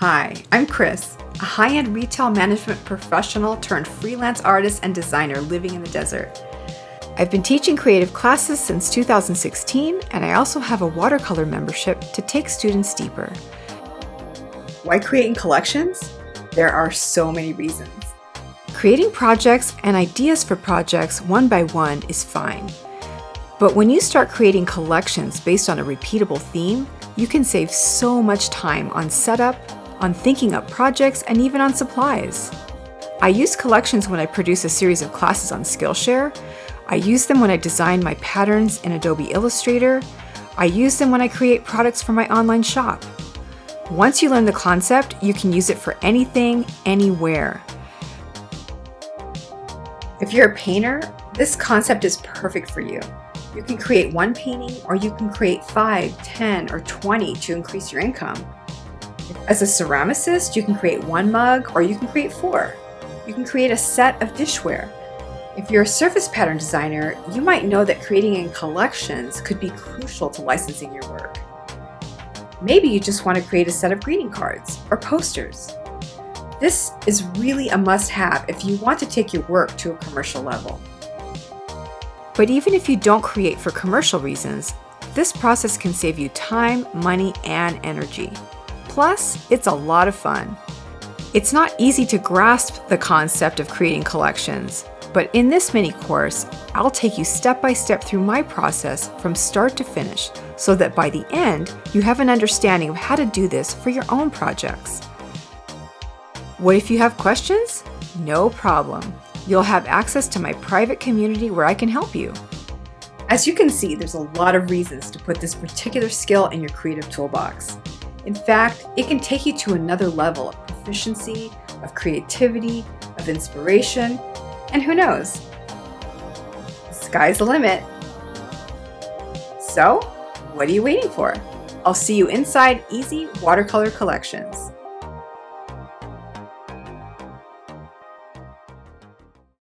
Hi, I'm Chris, a high-end retail management professional turned freelance artist and designer living in the desert. I've been teaching creative classes since 2016, and I also have a watercolor membership to take students deeper. Why creating collections? There are so many reasons. Creating projects and ideas for projects one by one is fine. But when you start creating collections based on a repeatable theme, you can save so much time on setup, on thinking up projects, and even on supplies. I use collections when I produce a series of classes on Skillshare. I use them when I design my patterns in Adobe Illustrator. I use them when I create products for my online shop. Once you learn the concept, you can use it for anything, anywhere. If you're a painter, this concept is perfect for you. You can create one painting, or you can create 5, 10, or 20 to increase your income. As a ceramicist, you can create one mug, or you can create 4. You can create a set of dishware. If you're a surface pattern designer, you might know that creating in collections could be crucial to licensing your work. Maybe you just want to create a set of greeting cards or posters. This is really a must-have if you want to take your work to a commercial level. But even if you don't create for commercial reasons, this process can save you time, money, and energy. Plus, it's a lot of fun. It's not easy to grasp the concept of creating collections, but in this mini course, I'll take you step by step through my process from start to finish, so that by the end, you have an understanding of how to do this for your own projects. What if you have questions? No problem. You'll have access to my private community where I can help you. As you can see, there's a lot of reasons to put this particular skill in your creative toolbox. In fact, it can take you to another level of proficiency, of creativity, of inspiration, and who knows? The sky's the limit. So, what are you waiting for? I'll see you inside Easy Watercolor Collections.